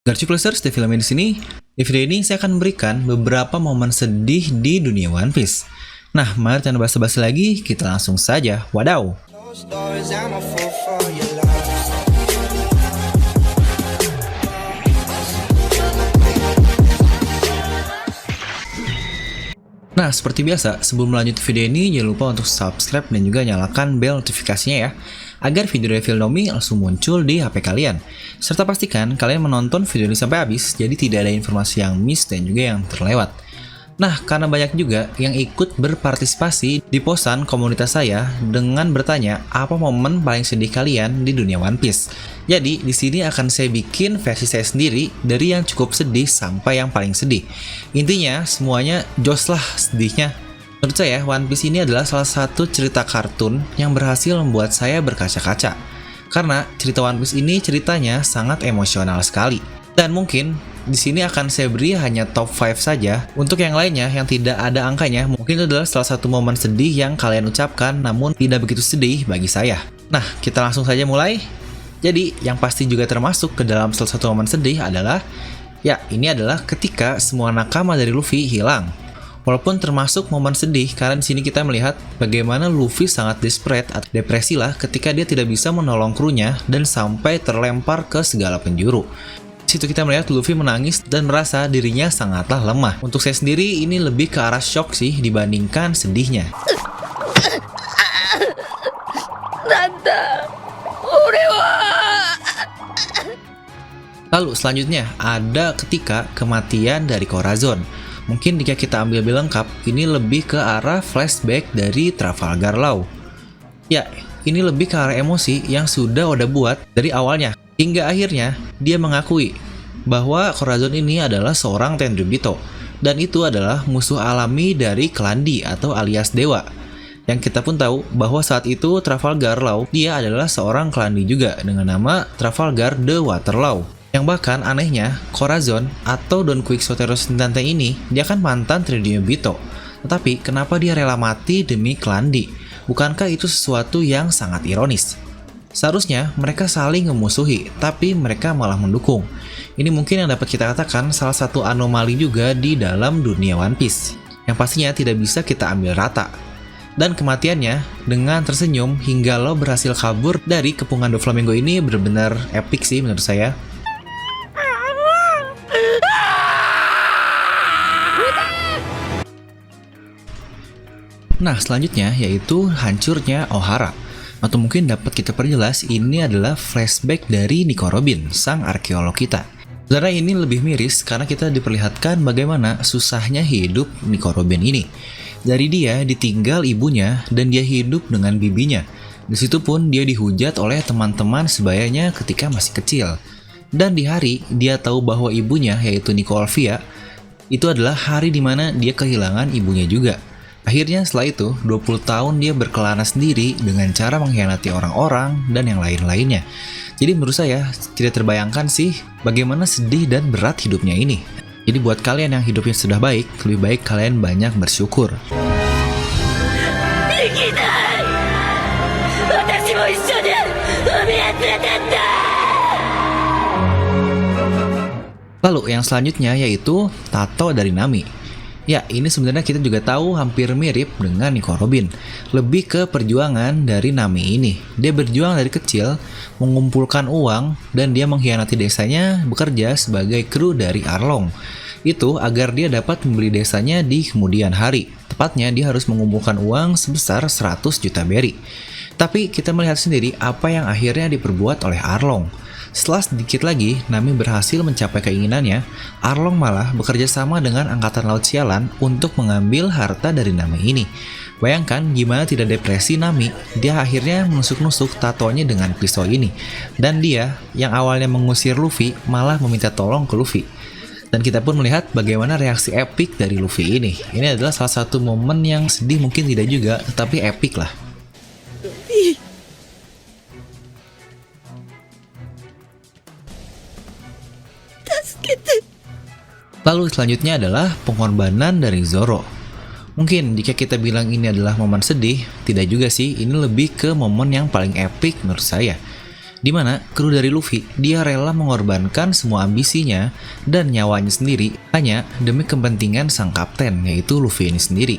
Garchipleasers, The Film di sini. Di video ini saya akan memberikan beberapa momen sedih di dunia One Piece. Nah, mari tanpa basa-basi lagi, kita langsung saja. Wadaw! Nah, seperti biasa, sebelum melanjut video ini, jangan lupa untuk subscribe dan juga nyalakan bel notifikasinya ya, agar video review Nomi langsung muncul di HP kalian. Serta pastikan kalian menonton video ini sampai habis, jadi tidak ada informasi yang miss dan juga yang terlewat. Nah, karena banyak juga yang ikut berpartisipasi di posan komunitas saya dengan bertanya apa momen paling sedih kalian di dunia One Piece. Jadi, di sini akan saya bikin versi saya sendiri dari yang cukup sedih sampai yang paling sedih. Intinya, semuanya jos lah sedihnya. Menurut saya, One Piece ini adalah salah satu cerita kartun yang berhasil membuat saya berkaca-kaca. Karena cerita One Piece ini ceritanya sangat emosional sekali. Dan mungkin di sini akan saya beri hanya top 5 saja. Untuk yang lainnya yang tidak ada angkanya, mungkin itu adalah salah satu momen sedih yang kalian ucapkan namun tidak begitu sedih bagi saya. Nah, kita langsung saja mulai. Jadi, yang pasti juga termasuk ke dalam salah satu momen sedih adalah ini adalah ketika semua nakama dari Luffy hilang. Walaupun termasuk momen sedih karena di sini kita melihat bagaimana Luffy sangat desperate atau depresi lah ketika dia tidak bisa menolong krunya dan sampai terlempar ke segala penjuru. Di situ kita melihat Luffy menangis dan merasa dirinya sangatlah lemah. Untuk saya sendiri ini lebih ke arah shock sih dibandingkan sedihnya. Lalu selanjutnya ada ketika kematian dari Corazon. Mungkin jika kita ambil lebih lengkap, ini lebih ke arah flashback dari Trafalgar Law. Ya, ini lebih ke arah emosi yang sudah Oda buat dari awalnya. Hingga akhirnya dia mengakui bahwa Corazon ini adalah seorang Tenryubito dan itu adalah musuh alami dari Klandi atau alias Dewa. Yang kita pun tahu bahwa saat itu Trafalgar Law dia adalah seorang Klandi juga dengan nama Trafalgar the Waterlaw. Yang bahkan anehnya Corazon atau Don Quixote Rocinante ini dia kan mantan Tenryubito. Tetapi kenapa dia rela mati demi Klandi? Bukankah itu sesuatu yang sangat ironis? Seharusnya mereka saling memusuhi, tapi mereka malah mendukung. Ini mungkin yang dapat kita katakan salah satu anomali juga di dalam dunia One Piece, yang pastinya tidak bisa kita ambil rata. Dan kematiannya dengan tersenyum hingga lo berhasil kabur dari kepungan Doflamingo ini benar-benar epic sih menurut saya. Nah, selanjutnya yaitu hancurnya Ohara. Atau mungkin dapat kita perjelas ini adalah flashback dari Nico Robin, sang arkeolog kita. Sebenarnya ini lebih miris karena kita diperlihatkan bagaimana susahnya hidup Nico Robin ini. Dari dia ditinggal ibunya dan dia hidup dengan bibinya. Di situ pun dia dihujat oleh teman-teman sebayanya ketika masih kecil. Dan di hari dia tahu bahwa ibunya yaitu Nico Olvia itu adalah hari dimana dia kehilangan ibunya juga. Akhirnya setelah itu, 20 tahun dia berkelana sendiri dengan cara mengkhianati orang-orang dan yang lain-lainnya. Jadi menurut saya, tidak terbayangkan sih bagaimana sedih dan berat hidupnya ini. Jadi buat kalian yang hidupnya sudah baik, lebih baik kalian banyak bersyukur. Lalu yang selanjutnya yaitu tato dari Nami. Ya, ini sebenarnya kita juga tahu hampir mirip dengan Nico Robin. Lebih ke perjuangan dari Nami ini. Dia berjuang dari kecil, mengumpulkan uang, dan dia mengkhianati desanya bekerja sebagai kru dari Arlong. Itu agar dia dapat membeli desanya di kemudian hari. Tepatnya dia harus mengumpulkan uang sebesar 100 juta beri. Tapi kita melihat sendiri apa yang akhirnya diperbuat oleh Arlong. Setelah sedikit lagi Nami berhasil mencapai keinginannya, Arlong malah bekerja sama dengan Angkatan Laut Sialan untuk mengambil harta dari Nami ini. Bayangkan gimana tidak depresi Nami, dia akhirnya menusuk-nusuk tatonya dengan pisau ini. Dan dia, yang awalnya mengusir Luffy, malah meminta tolong ke Luffy. Dan kita pun melihat bagaimana reaksi epik dari Luffy ini. Ini adalah salah satu momen yang sedih mungkin tidak juga, tetapi epik lah. Lalu selanjutnya adalah pengorbanan dari Zoro. Mungkin jika kita bilang ini adalah momen sedih, tidak juga sih, ini lebih ke momen yang paling epic menurut saya. Dimana kru dari Luffy, dia rela mengorbankan semua ambisinya dan nyawanya sendiri hanya demi kepentingan sang kapten, yaitu Luffy ini sendiri.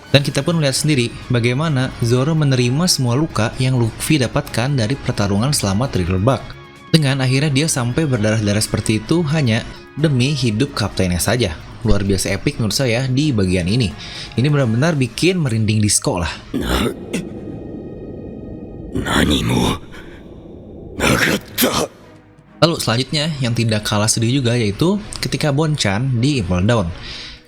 Dan kita pun melihat sendiri bagaimana Zoro menerima semua luka yang Luffy dapatkan dari pertarungan selama Thriller Bark. Dengan akhirnya dia sampai berdarah-darah seperti itu hanya demi hidup kaptennya saja. Luar biasa epic menurut saya di bagian ini. Ini benar-benar bikin merinding disco lah. Lalu selanjutnya yang tidak kalah sedih juga yaitu ketika Bonchan di Impel Down.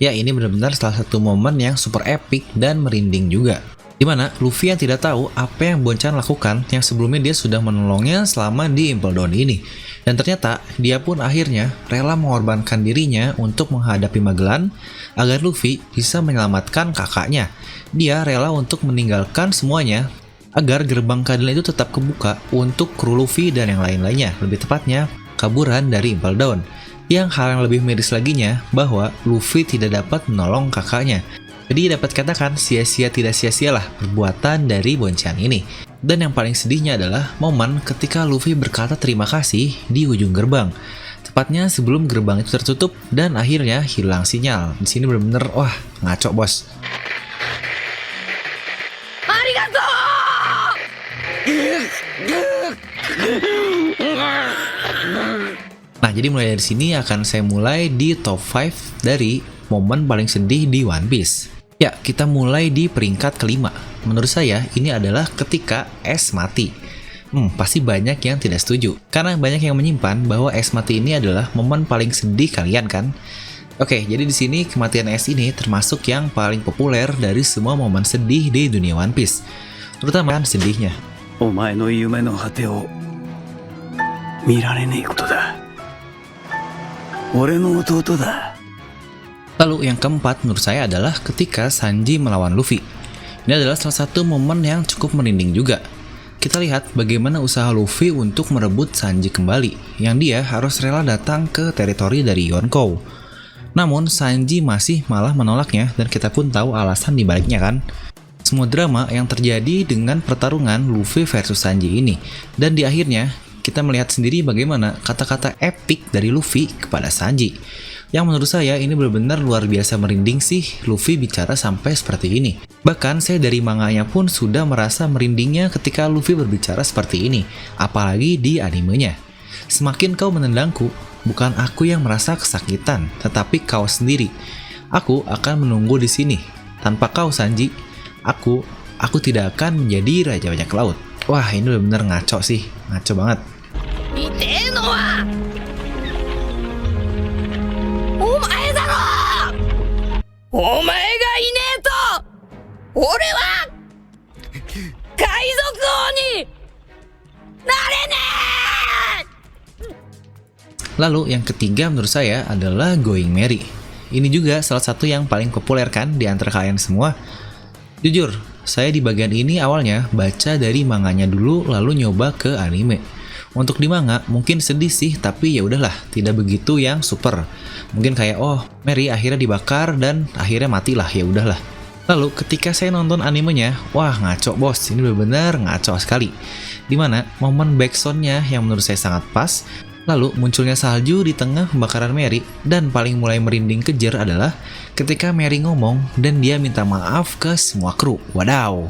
Ya, ini benar-benar salah satu momen yang super epic dan merinding juga. Dimana Luffy yang tidak tahu apa yang Bonchan lakukan yang sebelumnya dia sudah menolongnya selama di Impel Down ini. Dan ternyata dia pun akhirnya rela mengorbankan dirinya untuk menghadapi Magellan agar Luffy bisa menyelamatkan kakaknya. Dia rela untuk meninggalkan semuanya agar gerbang keadilan itu tetap kebuka untuk kru Luffy dan yang lain-lainnya. Lebih tepatnya, kaburan dari Impel Down. Yang hal yang lebih miris laginya bahwa Luffy tidak dapat menolong kakaknya. Jadi dapat katakan sia-sia tidak sia-sialah perbuatan dari Bonchan ini. Dan yang paling sedihnya adalah momen ketika Luffy berkata terima kasih di ujung gerbang. Tepatnya sebelum gerbang itu tertutup dan akhirnya hilang sinyal. Di sini bener-bener wah ngaco bos. Arigato! Nah, jadi mulai dari sini akan saya mulai di top 5 dari momen paling sedih di One Piece. Ya, kita mulai di peringkat kelima. Menurut saya, ini adalah ketika Ace mati. Pasti banyak yang tidak setuju. Karena banyak yang menyimpan bahwa Ace mati ini adalah momen paling sedih kalian kan? Oke, jadi di sini kematian Ace ini termasuk yang paling populer dari semua momen sedih di dunia One Piece. Terutama kan sedihnya. Omae no yume no hate o mirarenei koto da. Ore no ototo da. Lalu yang keempat menurut saya adalah ketika Sanji melawan Luffy. Ini adalah salah satu momen yang cukup merinding juga. Kita lihat bagaimana usaha Luffy untuk merebut Sanji kembali, yang dia harus rela datang ke teritori dari Yonkou. Namun Sanji masih malah menolaknya dan kita pun tahu alasan dibaliknya kan. Semua drama yang terjadi dengan pertarungan Luffy versus Sanji ini. Dan di akhirnya kita melihat sendiri bagaimana kata-kata epic dari Luffy kepada Sanji. Yang menurut saya ini benar-benar luar biasa merinding sih Luffy bicara sampai seperti ini. Bahkan saya dari manganya pun sudah merasa merindingnya ketika Luffy berbicara seperti ini. Apalagi di animenya. Semakin kau menendangku, bukan aku yang merasa kesakitan, tetapi kau sendiri. Aku akan menunggu di sini. Tanpa kau Sanji, aku tidak akan menjadi raja bajak laut. Wah, ini benar-benar ngaco sih. Ngaco banget. Lalu yang ketiga menurut saya adalah Going Merry. Ini juga salah satu yang paling populer kan di antara kalian semua. Jujur, saya di bagian ini awalnya baca dari manganya dulu lalu nyoba ke anime. Untuk di manga mungkin sedih sih, tapi ya udahlah, tidak begitu yang super. Mungkin kayak oh, Merry akhirnya dibakar dan akhirnya matilah, ya udahlah. Lalu ketika saya nonton animenya, wah ngaco bos, ini benar-benar ngaco sekali. Dimana momen backsoundnya yang menurut saya sangat pas. Lalu munculnya salju di tengah pembakaran Merry, dan paling mulai merinding kejer adalah ketika Merry ngomong dan dia minta maaf ke semua kru. Wadaw.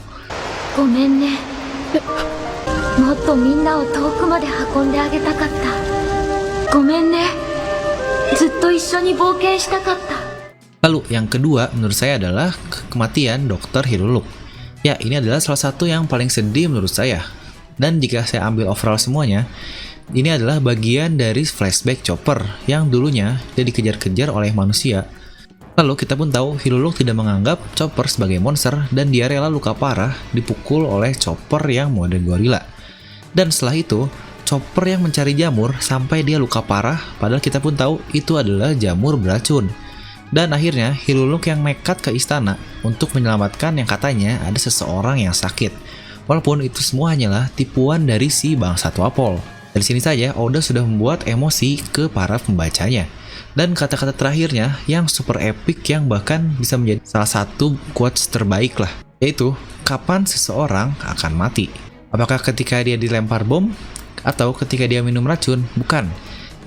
Gomen ne. Motto minna o touku made hakonde agetatta. Gomen ne. Zutto issho ni bouken shitakatta. Lalu yang kedua menurut saya adalah kematian Dr. Hiruluk. Ya, ini adalah salah satu yang paling sedih menurut saya. Dan jika saya ambil overall semuanya, ini adalah bagian dari flashback Chopper yang dulunya dia dikejar-kejar oleh manusia. Lalu kita pun tahu Hiruluk tidak menganggap Chopper sebagai monster dan dia rela luka parah dipukul oleh Chopper yang mode gorila. Dan setelah itu, Chopper yang mencari jamur sampai dia luka parah padahal kita pun tahu itu adalah jamur beracun. Dan akhirnya Hiruluk yang nekat ke istana untuk menyelamatkan yang katanya ada seseorang yang sakit. Walaupun itu semua hanyalah tipuan dari si bangsat Wapol. Dari sini saja Oda sudah membuat emosi ke para pembacanya. Dan kata-kata terakhirnya yang super epic yang bahkan bisa menjadi salah satu quotes terbaik lah. Yaitu, kapan seseorang akan mati? Apakah ketika dia dilempar bom? Atau ketika dia minum racun? Bukan.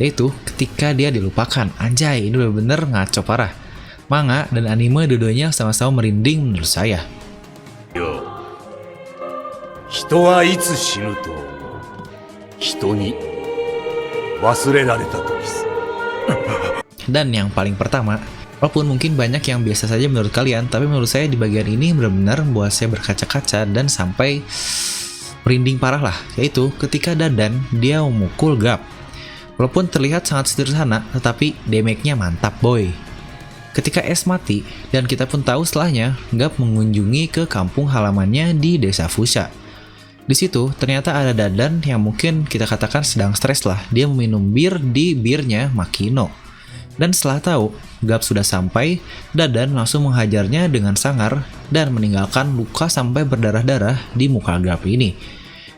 Yaitu ketika dia dilupakan. Anjay, ini bener-bener ngaco parah. Manga dan anime dua-duanya sama-sama merinding menurut saya. Yo. 人はいつ死ぬと思う。人に忘れられた時さ。 Dan yang paling pertama, walaupun mungkin banyak yang biasa saja menurut kalian, tapi menurut saya di bagian ini benar-benar membuat saya berkaca-kaca dan sampai merinding parah lah, yaitu ketika Dadan dia memukul Gap. Walaupun terlihat sangat sederhana, tetapi damage-nya mantap boy. Ketika Es mati, dan kita pun tahu setelahnya, Gap mengunjungi ke kampung halamannya di desa Fusha. Di situ ternyata ada Dadan yang mungkin kita katakan sedang stres lah, dia meminum bir di birnya Makino. Dan setelah tahu Gap sudah sampai, Dadan langsung menghajarnya dengan sangar dan meninggalkan luka sampai berdarah-darah di muka Gap ini.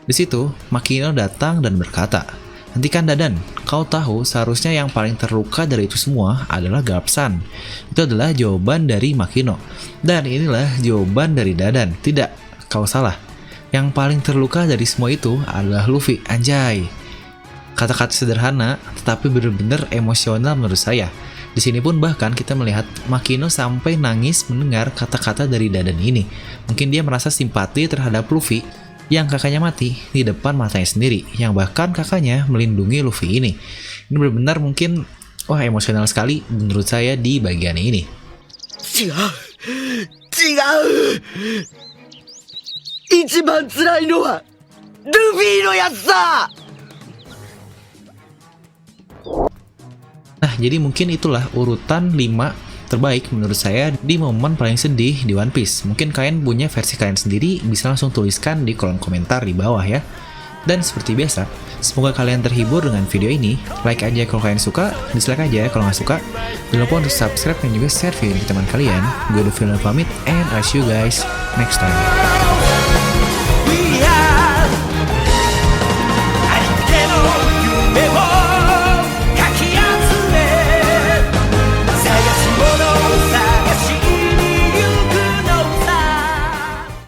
Di situ, Makino datang dan berkata, "Hentikan Dadan, kau tahu seharusnya yang paling terluka dari itu semua adalah Gap-san." Itu adalah jawaban dari Makino. Dan inilah jawaban dari Dadan. Tidak, kau salah. Yang paling terluka dari semua itu adalah Luffy. Anjay. Kata-kata sederhana, tetapi benar-benar emosional menurut saya. Di sini pun bahkan kita melihat Makino sampai nangis mendengar kata-kata dari Dadan ini. Mungkin dia merasa simpati terhadap Luffy yang kakaknya mati di depan matanya sendiri, yang bahkan kakaknya melindungi Luffy ini. Ini benar-benar mungkin emosional sekali menurut saya di bagian ini. 違う一番辛いのはルフィのやつだ。 Nah, jadi mungkin itulah urutan 5 terbaik menurut saya di momen paling sedih di One Piece. Mungkin kalian punya versi kalian sendiri, bisa langsung tuliskan di kolom komentar di bawah ya. Dan seperti biasa, semoga kalian terhibur dengan video ini. Like aja kalau kalian suka, dislike aja kalau nggak suka. Jangan lupa untuk subscribe dan juga share video ini ke teman kalian. Gue Dovil pamit, and I'll see you guys next time.